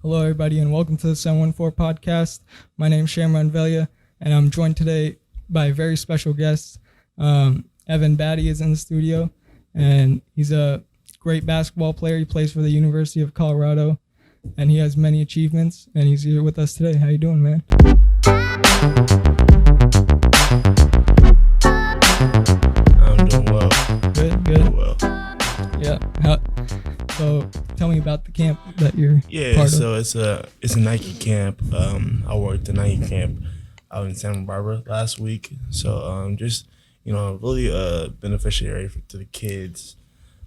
Hello, everybody, and welcome to the 714 podcast. My name is Shyam Ronvelia, and I'm joined today by a very special guest. Battey is in the studio, and he's a great basketball player. He plays for the University of Colorado, and he has many achievements, and he's here with us today. How you doing, man? I'm doing well. Good. Doing well. Yeah. So tell me about the camp that you're part of. So it's a Nike camp. I worked the Nike camp out in Santa Barbara last week. So just really a beneficiary to the kids,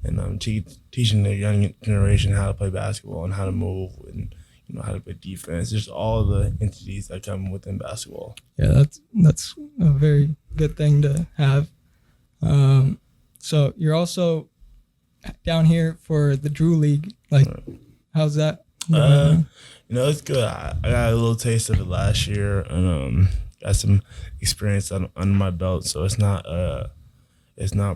and teaching the young generation how to play basketball and how to move and how to play defense. Just all the entities that come within basketball. Yeah, that's a very good thing to have. So you're also down here for the Drew League. How's that? It's good. I got a little taste of it last year, and got some experience under my belt. So it's not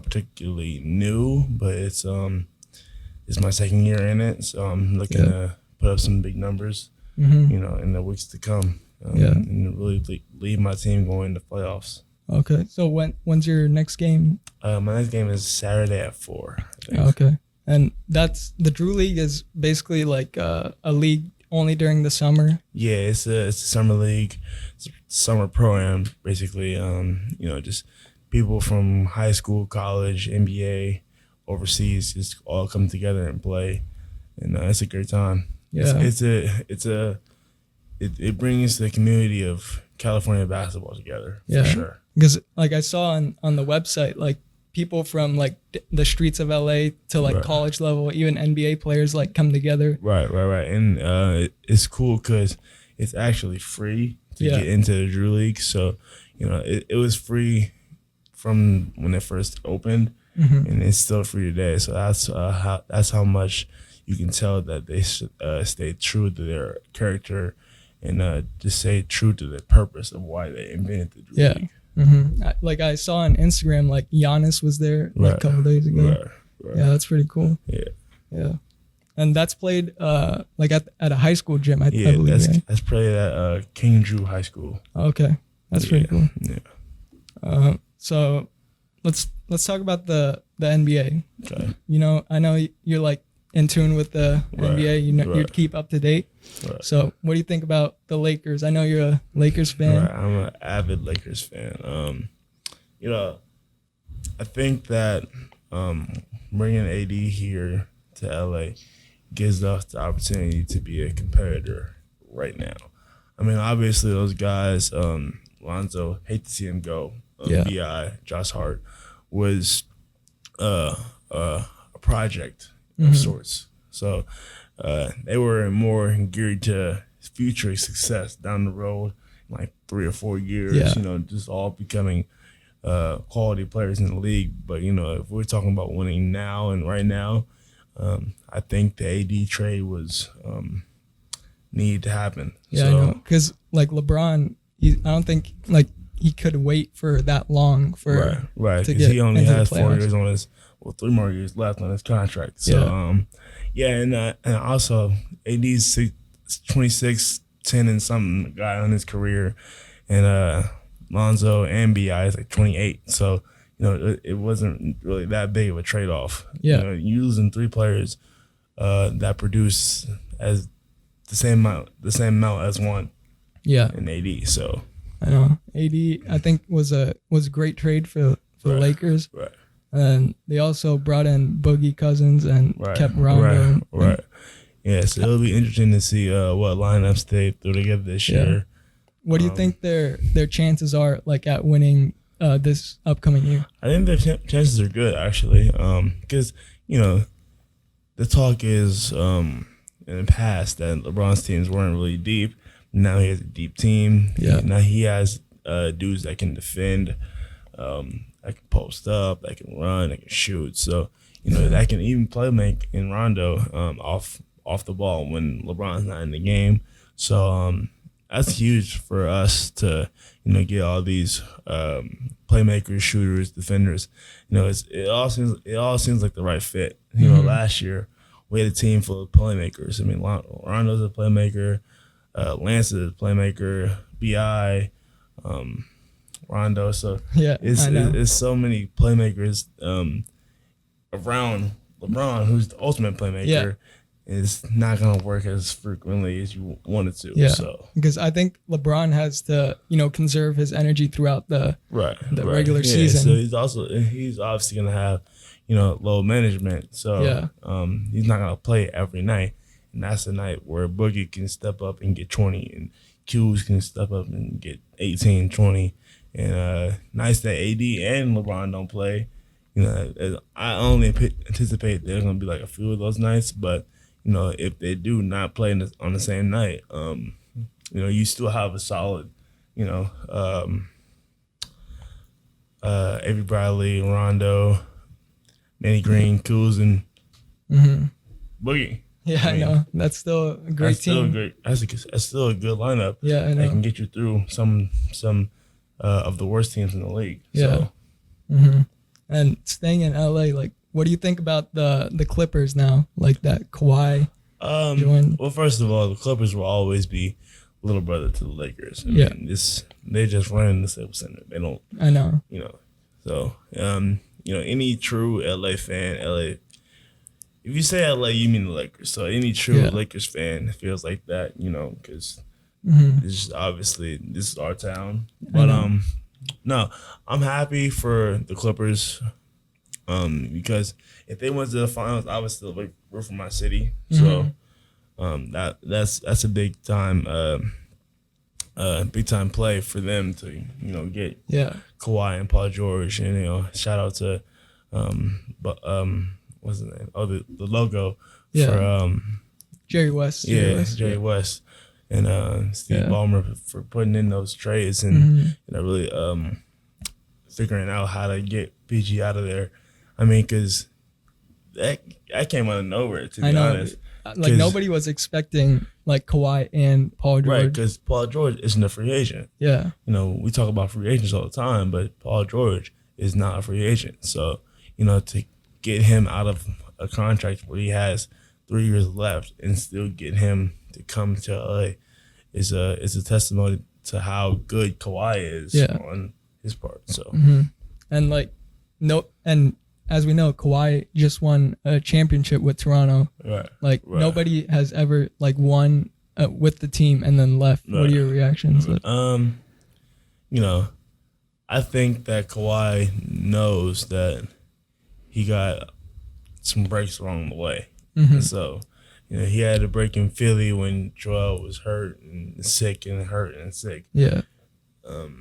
particularly new, but it's my second year in it. So I'm looking to put up some big numbers, in the weeks to come, and really lead my team going into playoffs. Okay. So when's your next game? My next game is Saturday at 4. I think. Okay. And that's the Drew League is basically like a league only during the summer. Yeah, it's a summer league, it's a summer program basically. Just people from high school, college, NBA, overseas, just all come together and play, and it's a great time. Yeah, it brings the community of California basketball together. For sure. Because I saw on the website, people from the streets of LA to college level, even NBA players come together. Right. And it's cool because it's actually free to get into the Drew League. So, it was free from when it first opened, and it's still free today. So that's how much you can tell that they stay true to their character and just stay true to the purpose of why they invented the Drew League. Mm-hmm. I saw on Instagram, Giannis was there a couple of days ago. Right. Yeah, that's pretty cool. Yeah. And that's played at a high school gym, I believe. That's played at King Drew High School. Okay, that's pretty cool. Yeah. So let's talk about the NBA. Okay. I know you're in tune with the NBA. You keep up to date. Right. So what do you think about the Lakers? I know you're a Lakers fan. Right. I'm an avid Lakers fan. I think that bringing AD here to LA gives us the opportunity to be a competitor right now. I mean, obviously those guys, Lonzo, hate to see him go. B.I., Josh Hart was a project of sorts. So they were more geared to future success down the road, 3 or 4 years, just all becoming quality players in the league. But, if we're talking about winning now and right now, I think the AD trade was needed to happen. Yeah, I know. Because, LeBron, I don't think, he could wait for that long to because get he only has 4 playoffs. years on his, 3 more years left on his contract. So, and also AD's 26, 10 and something guy on his career, and Lonzo and B.I. is 28. So, it wasn't really that big of a trade-off. Yeah. You losing 3 players that produce as the same amount as one. Yeah. In AD, so. I know. AD, I think, was a great trade for the Lakers. Right. And they also brought in Boogie Cousins and kept Rondo. Right. Yeah, so it'll be interesting to see what lineups they throw together this year. What do you think their chances are at winning this upcoming year? I think their chances are good, actually, because the talk is in the past that LeBron's teams weren't really deep. Now he has a deep team. Yeah. Now he has dudes that can defend, that can post up, that can run, that can shoot. So that can even play make in Rondo off the ball when LeBron's not in the game. So that's huge for us to get all these playmakers, shooters, defenders. It all seems like the right fit. Last year we had a team full of playmakers. I mean, Rondo's a playmaker, Lance is a playmaker, Bi, Rondo. So Yeah, it's so many playmakers around LeBron, who's the ultimate playmaker. Yeah. Is not gonna work as frequently as you want it to. Yeah, so because I think LeBron has to, conserve his energy throughout the regular season. So he's obviously gonna have, low management. So he's not gonna play every night, and that's the night where Boogie can step up and get 20, and Q's can step up and get 18, 20. And nice that AD and LeBron don't play. I only anticipate there's gonna be like a few of those nights, but if they do not play on the same night, you still have a solid, Avery Bradley, Rondo, Danny Green, Kuz, and Boogie. Yeah, I know. That's still a great team. That's still a good lineup. Yeah, I know. That can get you through some of the worst teams in the league. Yeah. So. And staying in LA, like, what do you think about the Clippers now? Like that Kawhi joined? Well, first of all, the Clippers will always be little brother to the Lakers. I mean, they just run in the Staples Center. They don't. I know. So any true LA fan, if you say LA, you mean the Lakers. So any true Lakers fan feels like that, because this is our town. But no, I'm happy for the Clippers. Because if they went to the finals, I would still root for my city. So that's a big time play for them to get Kawhi and Paul George, and shout out to what's his name? Oh, the logo for Jerry West. Jerry West and Steve Ballmer for putting in those trades and really figuring out how to get PG out of there. I mean, because that came out of nowhere, to be honest. Like, nobody was expecting, like, Kawhi and Paul George. Right, because Paul George isn't a free agent. Yeah. We talk about free agents all the time, but Paul George is not a free agent. So, to get him out of a contract where he has 3 years left and still get him to come to LA is a testimony to how good Kawhi is on his part. So, and as we know, Kawhi just won a championship with Toronto. Right. Nobody has ever won with the team and then left. Right. What are your reactions? I think that Kawhi knows that he got some breaks along the way. And so, he had a break in Philly when Joel was hurt and sick and hurt and sick. Yeah.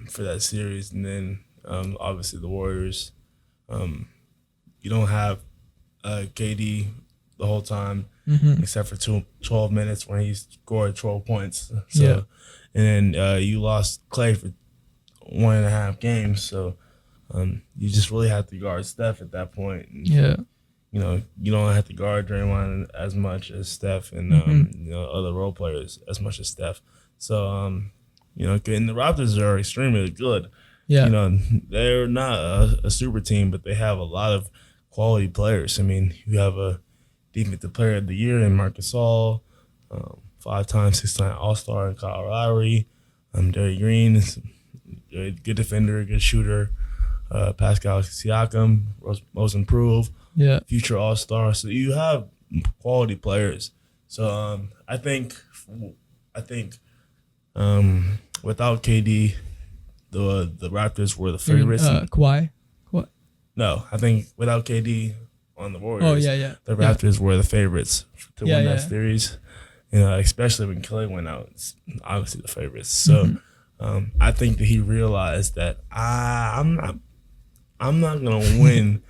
For that series, and then obviously the Warriors. You don't have KD the whole time, except for 12 minutes when he scored 12 points. So, and then you lost Clay for 1.5 games. So, you just really have to guard Steph at that point. And, you don't have to guard Draymond as much as Steph and other role players as much as Steph. So, and the Raptors are extremely good. Yeah. They're not a super team, but they have a lot of quality players. I mean, you have a defensive player of the year in Marc Gasol, 5-time, 6-time All-Star in Kyle Lowry. Derrick Green is a good defender, good shooter. Pascal Siakam, most improved, future All-Star. So you have quality players. So I think without KD, the Raptors were the favorites. Kawhi? What? No, I think without KD on the Warriors, the Raptors were the favorites to win that series. Especially when Clay went out, it's obviously the favorites. So I think that he realized that I'm not gonna win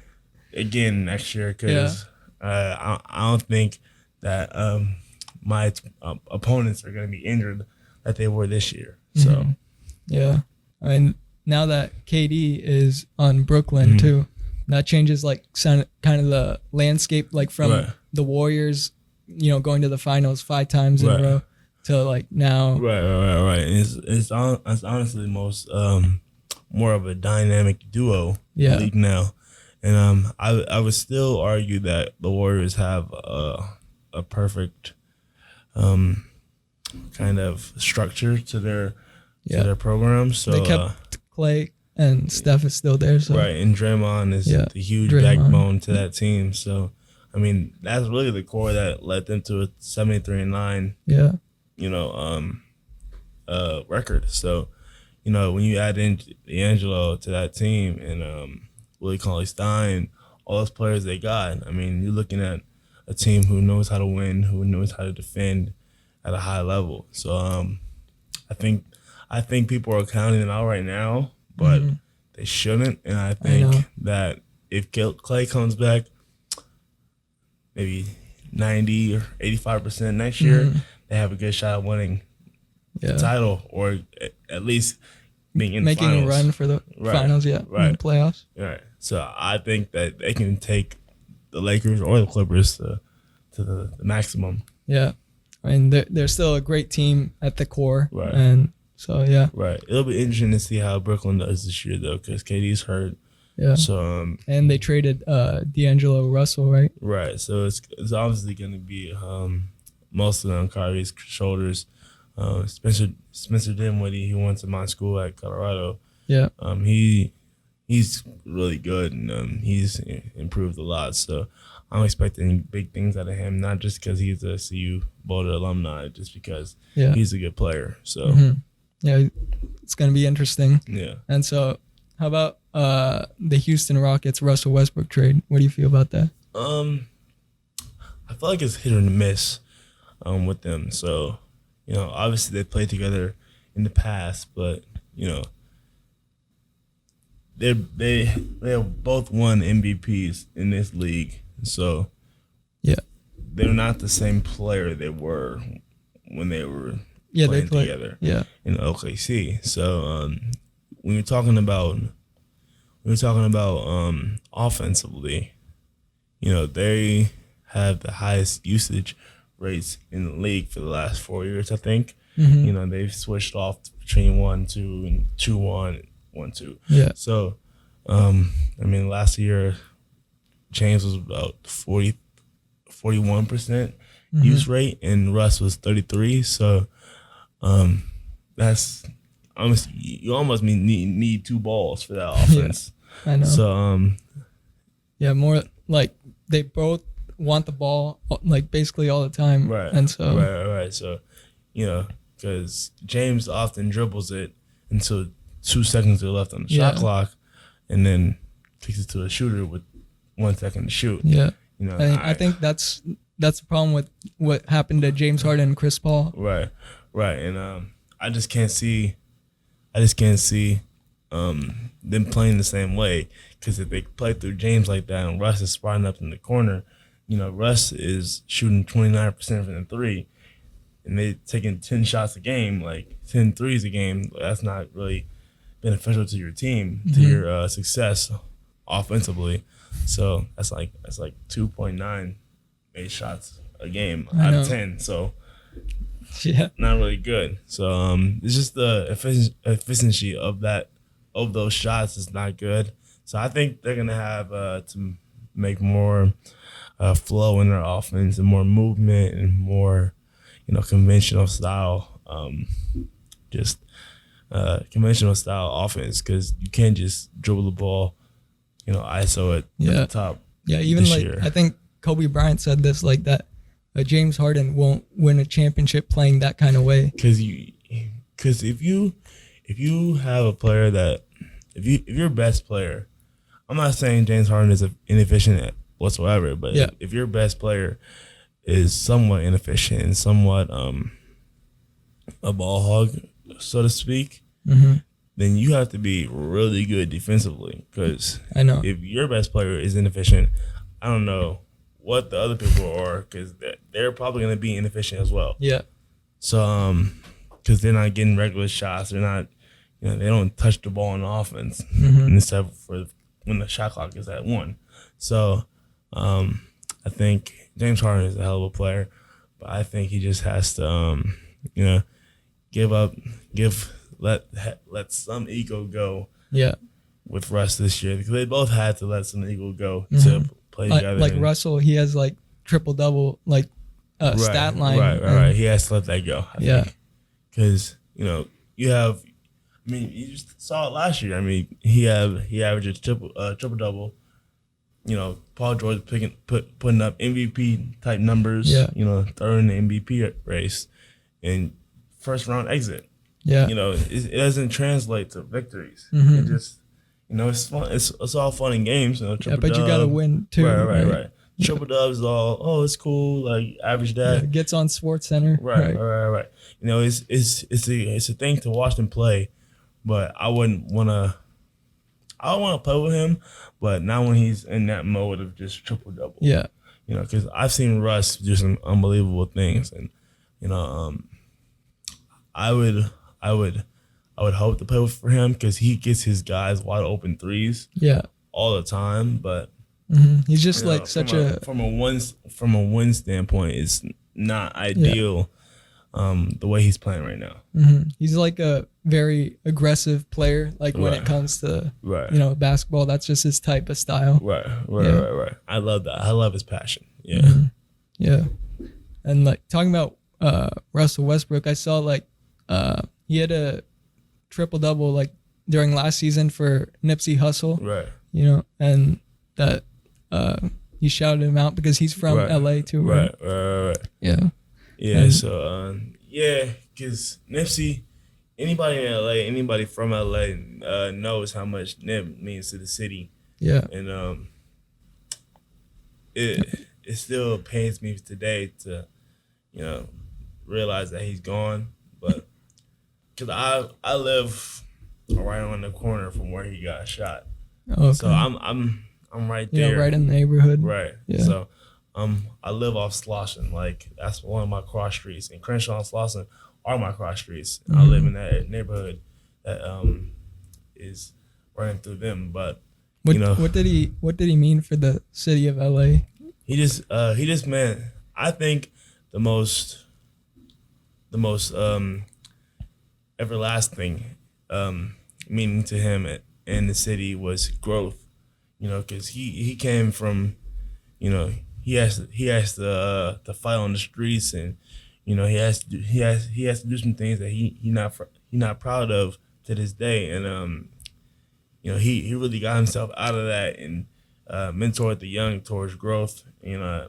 again next year because I don't think that my opponents are gonna be injured like they were this year. So I mean, now that KD is on Brooklyn too, that changes kind of the landscape, from the Warriors, going to the finals 5 times in a row to now. Right. It's honestly most more of a dynamic duo league now, and I would still argue that the Warriors have a perfect kind of structure to their program. So they kept Clay and Steph is still there. So right, and Draymond is the huge backbone to that team. So I mean, that's really the core that led them to a 73-9. Yeah. Record. So, when you add in D'Angelo to that team and Willie Cauley-Stein, all those players they got, I mean, you're looking at a team who knows how to win, who knows how to defend at a high level. So, I think people are counting them out right now, but they shouldn't. And I think that if Clay comes back, maybe 90 or 85% next year, they have a good shot at winning the title, or at least making a run for the finals, playoffs. Right. So I think that they can take the Lakers or the Clippers to the maximum. Yeah. I mean, they're still a great team at the core. Right. And so, yeah. Right. It'll be interesting to see how Brooklyn does this year, though, because KD's hurt. Yeah. So and they traded D'Angelo Russell, right? Right. So it's obviously going to be mostly on Kyrie's shoulders. Spencer Dinwiddie, he went to my school at Colorado. Yeah. He's really good, and he's improved a lot. So I'm expecting big things out of him, not just because he's a CU Boulder alumni, just because he's a good player. So yeah, it's gonna be interesting. Yeah. And so, how about the Houston Rockets Russell Westbrook trade? What do you feel about that? I feel like it's hit or miss with them. So, obviously they played together in the past, but they have both won MVPs in this league. So they're not the same player they were when they were playing together in OKC. So when you're talking about offensively, they have the highest usage rates in the league for the last 4 years, I think. They've switched off between 1-2 and 2-1, 1-2. Yeah. So, last year, James was about 41% use rate, and Russ was 33%. So, that's almost, you almost need two balls for that offense. Yeah, I know. So, more like they both want the ball like basically all the time. Right. And so right. So, because James often dribbles it until 2 seconds are left on the shot clock, and then kicks it to a shooter with 1 second to shoot. Yeah. I think that's the problem with what happened to James Harden and Chris Paul. Right. And I just can't see them playing the same way, because if they play through James like that and Russ is spotting up in the corner, Russ is shooting 29% from the three, and they're taking 10 shots a game, like 10 threes a game. That's not really beneficial to your team, to your success offensively. So that's like 2.9 made shots a game out of 10. So not really good. So it's just the efficiency of those shots is not good. So I think they're gonna have to make more flow in their offense and more movement and more, conventional style, conventional style offense, because you can't just dribble the ball, ISO it at the top. Yeah, even like year. I think Kobe Bryant said this, like that James Harden won't win a championship playing that kind of way. Because if you have a player that if your best player, I'm not saying James Harden is inefficient whatsoever, but if your best player is somewhat inefficient and somewhat a ball hog, so to speak, then you have to be really good defensively. Because if your best player is inefficient, I don't know what the other people are, because they're probably going to be inefficient as well. Yeah. So, because they're not getting regular shots, they're not, they don't touch the ball on offense, except for when the shot clock is at 1. So, I think James Harden is a hell of a player, but I think he just has to, let some ego go. Yeah. With Russ this year, because they both had to let some ego go to play together. Like Russell, he has like triple double like stat line. Right. He has to let that go. I think. Because you have. I mean, you just saw it last year. I mean, he averaged a triple double. Paul George putting up MVP type numbers. Yeah. Third in the MVP race, and first round exit. Yeah. It doesn't translate to victories. It just, it's fun. It's all fun and games. But you gotta win too. Right. Triple dubs is all, it's cool. Like average that. Yeah, gets on Sports Center. Right. It's a thing to watch them play, but I wouldn't want to. I want to play with him, but not when he's in that mode of just triple double. Yeah. Because I've seen Russ do some unbelievable things, and I would hope to play for him because he gets his guys wide open threes. Yeah. All the time, but he's just like such from a win standpoint, it's not ideal. The way he's playing right now. He's like a very aggressive player. Like when it comes to basketball, that's just his type of style. Right. I love that. I love his passion. Yeah. Yeah. And like talking about Russell Westbrook, I saw like he had a triple double like during last season for Nipsey Hussle. Right. And that he shouted him out because he's from LA too. Right. Yeah. Yeah, so because Nipsey, anybody in LA, anybody from LA knows how much Nip means to the city. Yeah, and it still pains me today to realize that he's gone, but because I live right on the corner from where he got shot, so I'm right there, right in the neighborhood, right. Yeah. So. I live off Slauson. Like, that's one of my cross streets. And Crenshaw and Slauson are my cross streets. I live in that neighborhood that is running through them. But, what did he mean for the city of LA? He just meant, I think, the most everlasting meaning to him in the city was growth. Because he came from, he has to fight on the streets, and he has to do some things that he not proud of to this day, and he really got himself out of that and mentored the young towards growth,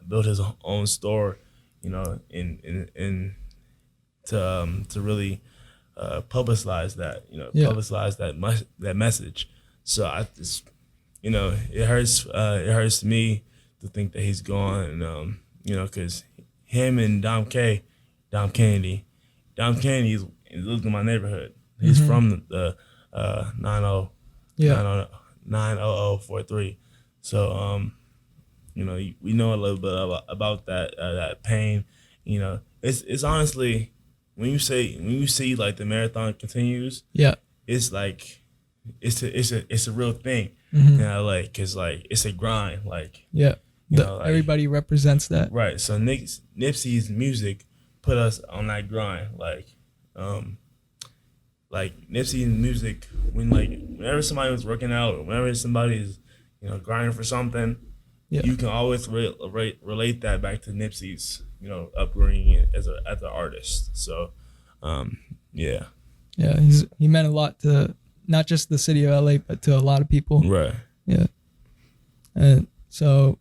built his own store, and to really publicize that, publicize that message. So I just, it hurts me to think that he's gone, and because him and Dom Kennedy lives in my neighborhood. He's from the 90043. So we know a little bit about that pain. It's honestly when you see like the marathon continues. Yeah, it's like it's a real thing in LA because like it's a grind. Like everybody represents that. Right. So Nipsey's music put us on that grind. Like Nipsey's music, whenever somebody was working out, or whenever somebody is, grinding for something, you can always relate that back to Nipsey's, upbringing as an artist. So, yeah. Yeah, he meant a lot to not just the city of LA, but to a lot of people. Right. Yeah. And so,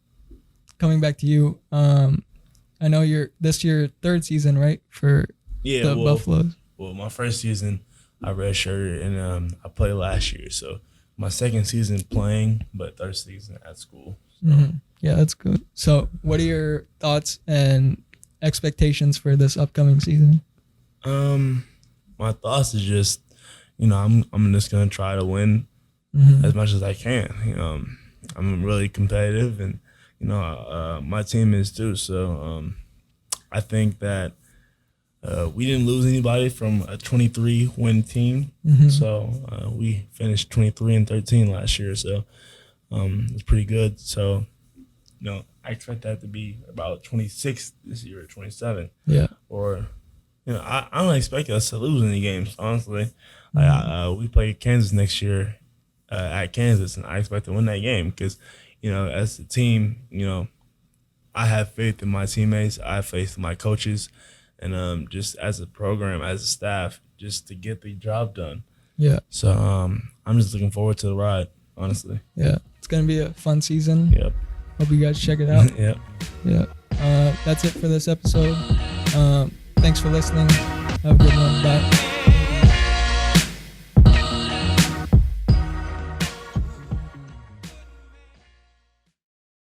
coming back to you, I know this your third season, right, for the Buffaloes? Well, my first season, I redshirted, and I played last year. So my second season playing, but third season at school. So. Yeah, that's good. So what are your thoughts and expectations for this upcoming season? My thoughts is just, I'm just gonna try to win as much as I can. I'm really competitive, and my team is too. So I think that we didn't lose anybody from a 23-win team. So we finished 23-13 last year. So it's pretty good. So I expect that to be about 26 this year, 27. Yeah. Or I don't expect us to lose any games, honestly. We play Kansas next year at Kansas, and I expect to win that game because, as a team, I have faith in my teammates. I have faith in my coaches, and just as a program, as a staff, just to get the job done. Yeah. So I'm just looking forward to the ride, honestly. Yeah. It's going to be a fun season. Yep. Hope you guys check it out. Yep. Yeah. That's it for this episode. Thanks for listening. Have a good one. Bye.